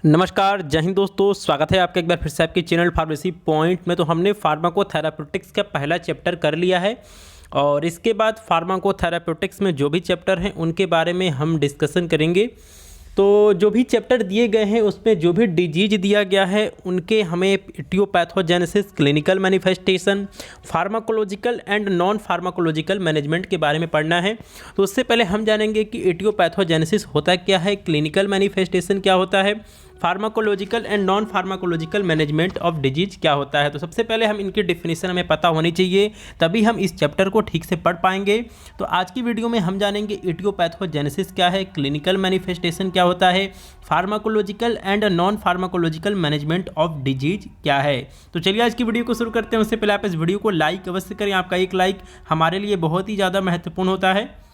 नमस्कार, जय हिंद दोस्तों। स्वागत है आपका एक बार फिर से आपके चैनल फार्मेसी पॉइंट में। तो हमने फार्माकोथेराप्यूटिक्स का पहला चैप्टर कर लिया है और इसके बाद फार्माकोथेराप्यूटिक्स में जो भी चैप्टर हैं उनके बारे में हम डिस्कशन करेंगे। तो जो भी चैप्टर दिए गए हैं उसमें जो भी डिजीज दिया गया है उनके हमें aetiopathogenesis, clinical manifestation, pharmacological and non pharmacological management के बारे में पढ़ना है। तो उससे पहले हम जानेंगे कि इटियोपैथोजेनेसिस होता क्या है, क्लिनिकल मैनिफेस्टेशन क्या होता है, pharmacological and non pharmacological management of disease क्या होता है। तो सबसे पहले हम इनकी डिफिनीशन हमें पता होनी चाहिए, तभी हम इस चैप्टर को ठीक से पढ़ पाएंगे। तो आज की वीडियो में हम जानेंगे इटियोपैथोजेनेसिस क्या है, क्लिनिकल मैनिफेस्टेशन क्या होता है, pharmacological and non pharmacological management of disease क्या है। तो चलिए आज की वीडियो को शुरू करते हैं। उससे पहले आप इस वीडियो को लाइक अवश्य करें, आपका एक लाइक हमारे लिए बहुत ही ज़्यादा महत्वपूर्ण होता है।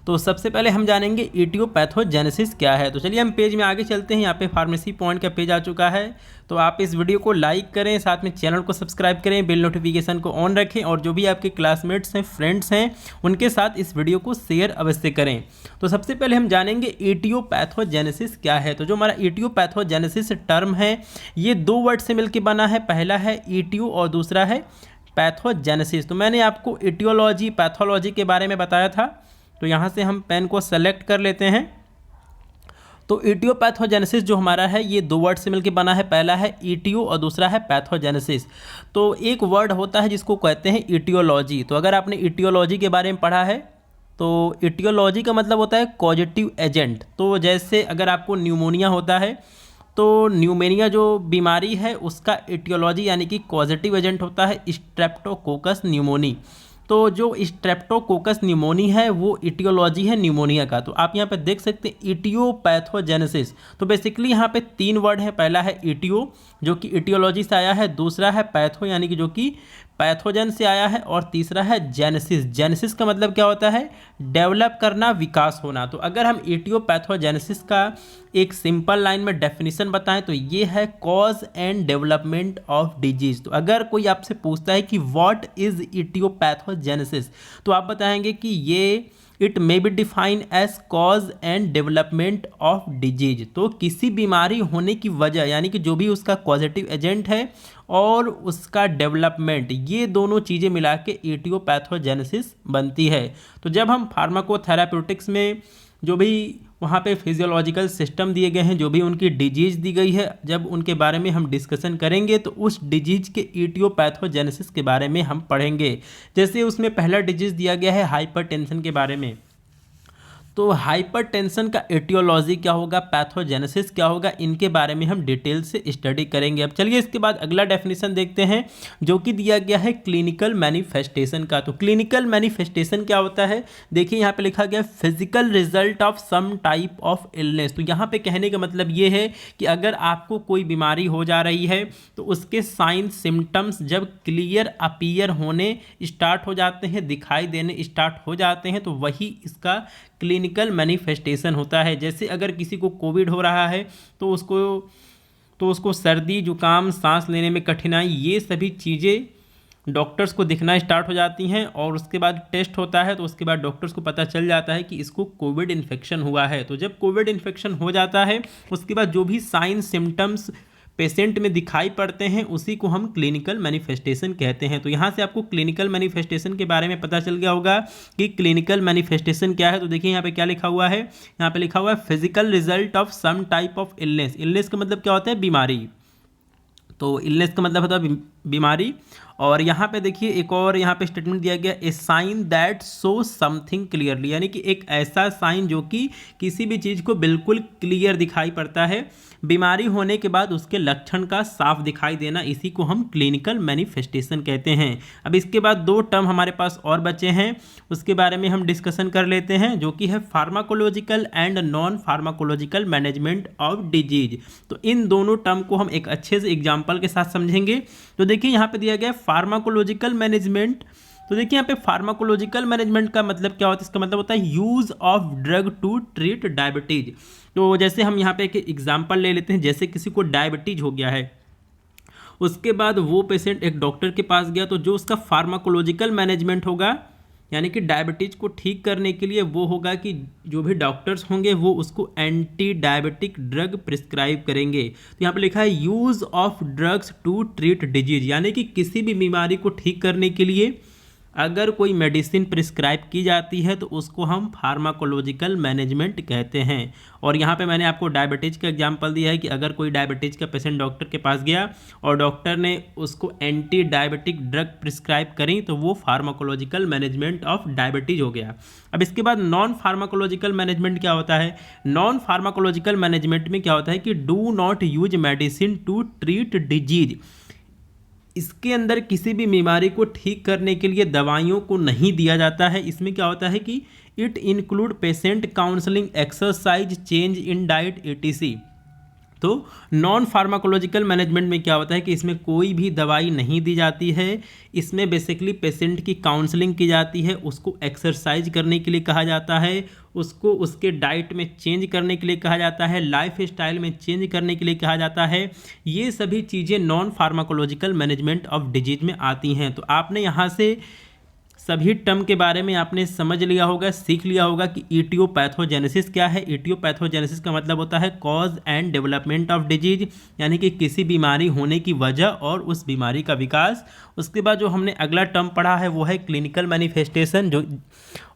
तो सबसे पहले हम जानेंगे इटियोपैथोजेनेसिस क्या है। तो चलिए हम पेज में आगे चलते हैं। यहाँ पे फार्मेसी पॉइंट का पेज आ चुका है। तो आप इस वीडियो को लाइक करें, साथ में चैनल को सब्सक्राइब करें, बेल नोटिफिकेशन को ऑन रखें और जो भी आपके क्लासमेट्स हैं, फ्रेंड्स हैं, उनके साथ इस वीडियो को शेयर अवश्य करें। तो सबसे पहले हम जानेंगे इटियोपैथोजेनेसिस क्या है। तो जो हमारा इटियोपैथोजेनेसिस टर्म है ये दो वर्ड से मिलकर बना है। पहला है इटियो और दूसरा है पैथोजेनेसिस। तो मैंने आपको इटियोलॉजी, पैथोलॉजी के बारे में बताया था। तो यहाँ से हम पेन को सेलेक्ट कर लेते हैं। तो इटियोपैथोजेनेसिस जो हमारा है ये दो वर्ड से मिलकर बना है। पहला है इटियो और दूसरा है पैथोजेनेसिस। तो एक वर्ड होता है जिसको कहते हैं इटियोलॉजी। तो अगर आपने इटियोलॉजी के बारे में पढ़ा है तो इटियोलॉजी का मतलब होता है कॉजेटिव एजेंट। तो जैसे अगर आपको न्यूमोनिया होता है तो न्यूमोनिया जो बीमारी है उसका इटियोलॉजी यानी कि कॉजेटिव एजेंट होता है स्ट्रेप्टोकोकस न्यूमोनी। तो जो स्ट्रेप्टोकोकस न्यूमोनी है वो इटियोलॉजी है न्यूमोनिया का। तो आप यहाँ पे देख सकते हैं इटियोपैथोजेनेसिस। तो बेसिकली यहाँ पे तीन वर्ड है। पहला है इटियो जो कि इटियोलॉजी से आया है, दूसरा है पैथो यानी कि जो कि पैथोजन से आया है, और तीसरा है जेनेसिस। जेनेसिस का मतलब क्या होता है? डेवलप करना, विकास होना। तो अगर हम इटियोपैथोजेनेसिस का एक सिंपल लाइन में डेफिनेशन बताएं तो ये है cause and development of disease. तो अगर कोई आपसे पूछता है कि व्हाट इज इटियोपैथोजेनेसिस तो आप बताएंगे कि ये it may be define as cause and development of disease. तो किसी बीमारी होने की वजह यानी कि जो भी उसका कॉजेटिव एजेंट है और उसका डेवलपमेंट, ये दोनों चीज़ें मिला के इटियोपैथोजेनेसिस बनती है। तो जब हम फार्माकोथेराप्यूटिक्स में जो भी वहाँ पे फिजियोलॉजिकल सिस्टम दिए गए हैं, जो भी उनकी डिजीज़ दी गई है, जब उनके बारे में हम डिस्कशन करेंगे तो उस डिजीज़ के इटियोपैथोजेनेसिस के बारे में हम पढ़ेंगे। जैसे उसमें पहला डिजीज़ दिया गया है हाइपरटेंशन के बारे में। तो हाइपरटेंशन का एटियोलॉजी क्या होगा, पैथोजेनेसिस क्या होगा, इनके बारे में हम डिटेल से स्टडी करेंगे। अब चलिए इसके बाद अगला डेफिनेशन देखते हैं जो कि दिया गया है क्लिनिकल मैनिफेस्टेशन का। तो क्लिनिकल मैनिफेस्टेशन क्या होता है? देखिए यहाँ पे लिखा गया physical result of some type of illness. तो यहाँ पे कहने का मतलब ये है कि अगर आपको कोई बीमारी हो जा रही है तो उसके साइन सिम्टम्स जब क्लियर अपीयर होने स्टार्ट हो जाते हैं, दिखाई देने स्टार्ट हो जाते हैं, तो वही इसका क्लिनिकल मैनिफेस्टेशन होता है। जैसे अगर किसी को कोविड हो रहा है तो उसको सर्दी, जुकाम, सांस लेने में कठिनाई, ये सभी चीज़ें डॉक्टर्स को दिखना स्टार्ट हो जाती हैं और उसके बाद टेस्ट होता है तो उसके बाद डॉक्टर्स को पता चल जाता है कि इसको कोविड इन्फेक्शन हुआ है। तो जब कोविड इन्फेक्शन हो जाता है उसके बाद जो भी साइन सिम्टम्स पेशेंट में दिखाई पड़ते हैं उसी को हम क्लिनिकल मैनिफेस्टेशन कहते हैं। तो यहाँ से आपको क्लिनिकल मैनिफेस्टेशन के बारे में पता चल गया होगा कि क्लिनिकल मैनिफेस्टेशन क्या है। तो देखिए यहाँ पे क्या लिखा हुआ है, यहाँ पे लिखा हुआ है physical result of some type of illness. Illness का मतलब क्या होता है? बीमारी। तो इलनेस का मतलब होता है बीमारी। और यहाँ पे देखिए एक और यहाँ पे स्टेटमेंट दिया गया, a sign that show something clearly, यानी कि एक ऐसा साइन जो कि किसी भी चीज़ को बिल्कुल क्लियर दिखाई पड़ता है। बीमारी होने के बाद उसके लक्षण का साफ दिखाई देना, इसी को हम क्लिनिकल मैनिफेस्टेशन कहते हैं। अब इसके बाद दो टर्म हमारे पास और बचे हैं, उसके बारे में हम डिस्कशन कर लेते हैं, जो कि है pharmacological and non pharmacological management of disease. तो इन दोनों टर्म को हम एक अच्छे से एग्जाम्पल के साथ समझेंगे। तो देखिए यहाँ पे दिया गया फार्माकोलॉजिकल मैनेजमेंट। तो देखिए यहाँ पे फार्माकोलॉजिकल मैनेजमेंट का मतलब क्या होता है? इसका मतलब होता है use of drug to treat diabetes. तो जैसे हम यहाँ पे एक एग्जांपल ले लेते हैं, जैसे किसी को डायबिटीज हो गया है, उसके बाद वो पेशेंट एक डॉक्टर के पास गया, तो जो उसका फार्माकोलॉजिकल मैनेजमेंट होगा यानी कि डायबिटीज़ को ठीक करने के लिए वो होगा कि जो भी डॉक्टर्स होंगे वो उसको एंटी डायबिटिक ड्रग प्रिस्क्राइब करेंगे। तो यहाँ पे लिखा है use of drugs to treat disease, यानी कि किसी भी बीमारी को ठीक करने के लिए अगर कोई मेडिसिन प्रिस्क्राइब की जाती है तो उसको हम फार्माकोलॉजिकल मैनेजमेंट कहते हैं। और यहाँ पे मैंने आपको डायबिटीज़ का एग्जांपल दिया है कि अगर कोई डायबिटीज़ का पेशेंट डॉक्टर के पास गया और डॉक्टर ने उसको एंटी डायबिटिक ड्रग प्रिस्क्राइब करी तो वो फार्माकोलॉजिकल मैनेजमेंट ऑफ डायबिटीज़ हो गया। अब इसके बाद नॉन फार्माकोलॉजिकल मैनेजमेंट क्या होता है? नॉन फार्माकोलॉजिकल मैनेजमेंट में क्या होता है कि do not use medicine to treat disease. इसके अंदर किसी भी बीमारी को ठीक करने के लिए दवाइयों को नहीं दिया जाता है। इसमें क्या होता है कि it include patient counselling, exercise, change in diet etc। तो नॉन फार्माकोलॉजिकल मैनेजमेंट में क्या होता है कि इसमें कोई भी दवाई नहीं दी जाती है। इसमें बेसिकली पेशेंट की काउंसलिंग की जाती है, उसको एक्सरसाइज करने के लिए कहा जाता है, उसको उसके डाइट में चेंज करने के लिए कहा जाता है, लाइफ स्टाइल में चेंज करने के लिए कहा जाता है। ये सभी चीज़ें non pharmacological management of disease में आती हैं। तो आपने यहाँ से सभी टर्म के बारे में आपने समझ लिया होगा, सीख लिया होगा कि इटियोपैथोजेनेसिस क्या है। इटियोपैथोजेनेसिस का मतलब होता है cause and development of disease, यानी कि किसी बीमारी होने की वजह और उस बीमारी का विकास। उसके बाद जो हमने अगला टर्म पढ़ा है वो है क्लिनिकल मैनिफेस्टेशन, जो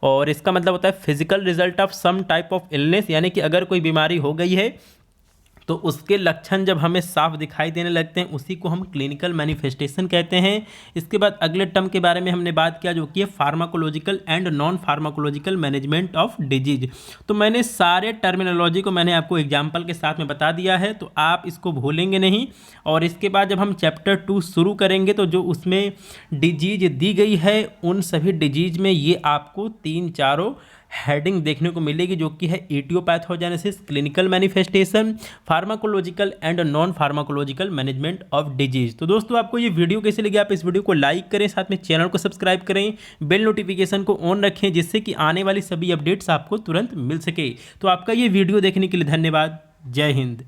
और इसका मतलब होता है physical result of some type of illness, यानी कि अगर कोई बीमारी हो गई है तो उसके लक्षण जब हमें साफ दिखाई देने लगते हैं उसी को हम क्लिनिकल मैनिफेस्टेशन कहते हैं। इसके बाद अगले टर्म के बारे में हमने बात किया जो कि है pharmacological and non pharmacological management of disease. तो मैंने सारे टर्मिनोलॉजी को मैंने आपको एग्जाम्पल के साथ में बता दिया है, तो आप इसको भूलेंगे नहीं। और इसके बाद जब हम चैप्टर 2 शुरू करेंगे तो जो उसमें डिजीज दी गई है उन सभी डिजीज में ये आपको 3-4 हेडिंग देखने को मिलेगी, जो कि है aetiopathogenesis, clinical manifestation, pharmacological and non pharmacological management of disease. तो दोस्तों आपको ये वीडियो कैसे लगी? आप इस वीडियो को लाइक करें, साथ में चैनल को सब्सक्राइब करें, बेल नोटिफिकेशन को ऑन रखें जिससे कि आने वाली सभी अपडेट्स आपको तुरंत मिल सके। तो आपका ये वीडियो देखने के लिए धन्यवाद। जय हिंद।